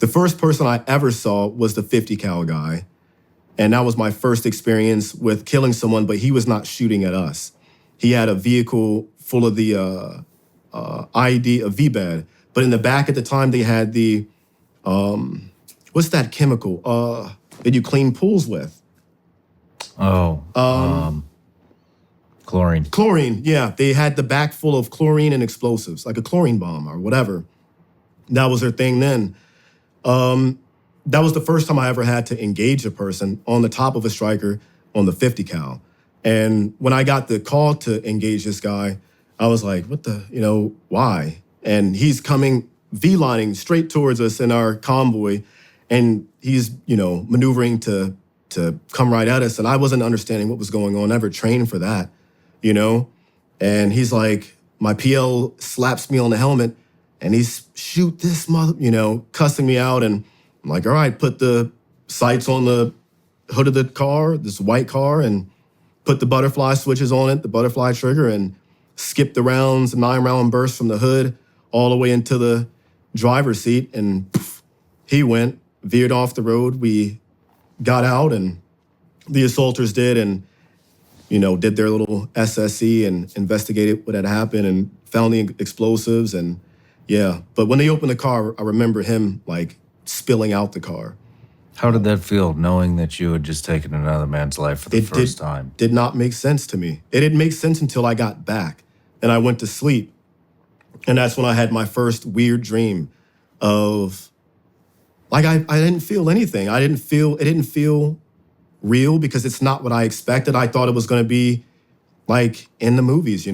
The first person I ever saw was the 50 cal guy. And that was my first experience with killing someone, but he was not shooting at us. He had a vehicle full of the ID, a V-bed. But in the back at the time, they had the, what's that chemical that you clean pools with? Chlorine. Chlorine, yeah. They had the back full of chlorine and explosives, like a chlorine bomb or whatever. That was their thing then. That was the first time I ever had to engage a person on the top of a striker on the 50 cal. And when I got the call to engage this guy, I was like, what the, why? And he's coming V-lining straight towards us in our convoy, and he's, maneuvering to come right at us. And I wasn't understanding what was going on, never trained for that, And he's like, my PL slaps me on the helmet, and he's, shoot this mother, cussing me out. And I'm like, all right, put the sights on the hood of the car, this white car, and put the butterfly switches on it, the butterfly trigger, and skip the rounds, 9-round burst from the hood all the way into the driver's seat. And poof, he went, veered off the road. We got out, and the assaulters did, and, did their little SSE and investigated what had happened and found the explosives. And yeah, but when they opened the car, I remember him like spilling out the car. How did that feel, knowing that you had just taken another man's life for the first time? Did not make sense to me. It didn't make sense until I got back and I went to sleep. And that's when I had my first weird dream of, like, I didn't feel anything. It didn't feel real because it's not what I expected. I thought it was going to be like in the movies,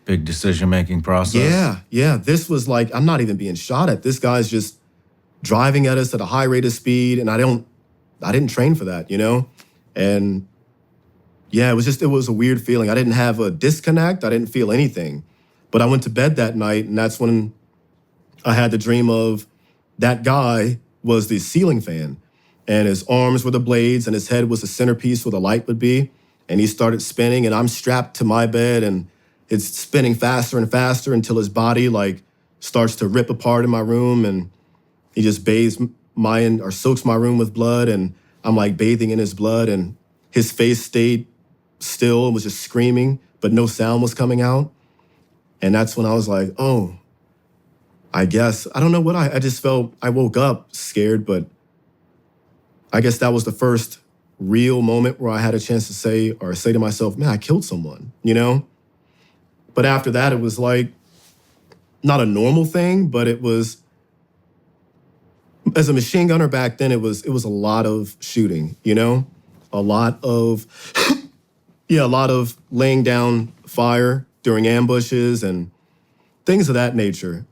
Big decision-making process. Yeah. This was like, I'm not even being shot at. This guy's just driving at us at a high rate of speed, and I didn't train for that, And yeah, it was a weird feeling. I didn't have a disconnect. I didn't feel anything. But I went to bed that night, and that's when I had the dream of that guy was the ceiling fan, and his arms were the blades, and his head was the centerpiece where the light would be. And he started spinning, and I'm strapped to my bed, and it's spinning faster and faster until his body like starts to rip apart in my room, and he just bathes soaks my room with blood, and I'm like bathing in his blood, and his face stayed still and was just screaming, but no sound was coming out. And that's when I was like, oh, I guess, I don't know what I just felt, I woke up scared, but I guess that was the first real moment where I had a chance to say to myself, man, I killed someone, But after that, it was like, not a normal thing, but it was, as a machine gunner back then, it was a lot of shooting, a lot of, a lot of laying down fire during ambushes and things of that nature.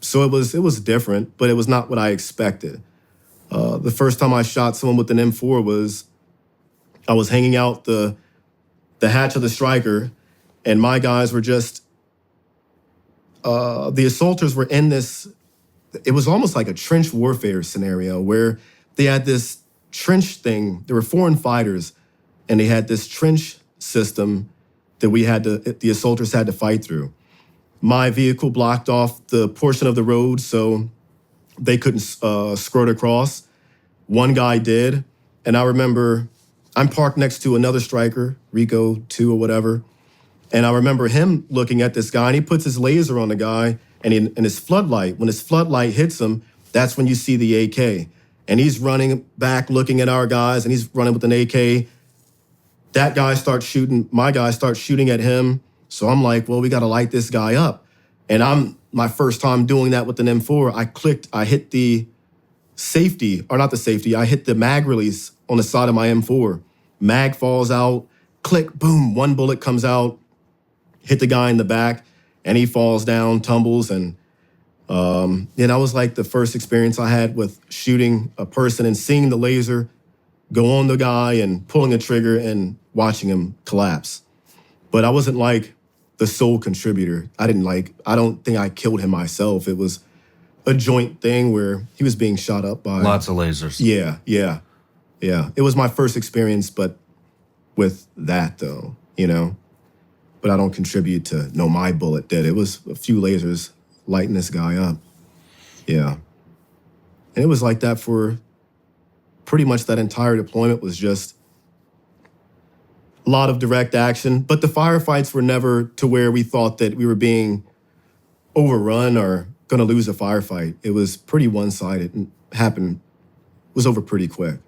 So it was different, but it was not what I expected. The first time I shot someone with an M4 was, I was hanging out the hatch of the striker, and my guys were just, the assaulters were in this, it was almost like a trench warfare scenario where they had this trench thing. There were foreign fighters, and they had this trench system that the assaulters had to fight through. My vehicle blocked off the portion of the road so they couldn't skirt across. One guy did, and I remember I'm parked next to another striker, Rico 2 or whatever, and I remember him looking at this guy, and he puts his laser on the guy, and in his floodlight, when his floodlight hits him, that's when you see the AK. And he's running back looking at our guys, and he's running with an AK. That guy starts shooting, my guy starts shooting at him. So I'm like, well, we got to light this guy up. And my first time doing that with an M4, I hit the safety, or not the safety, I hit the mag release on the side of my M4. Mag falls out, click, boom, one bullet comes out, hit the guy in the back, and he falls down, tumbles, and that was like the first experience I had with shooting a person and seeing the laser go on the guy and pulling a trigger and watching him collapse. But I wasn't like the sole contributor. I don't think I killed him myself. It was a joint thing where he was being shot up by... Lots of lasers. Yeah. It was my first experience, but with that though, But I don't contribute to, no, my bullet did. It was a few lasers lighting this guy up. Yeah. And it was like that for pretty much that entire deployment. Was just a lot of direct action. But the firefights were never to where we thought that we were being overrun or going to lose a firefight. It was pretty one-sided and was over pretty quick.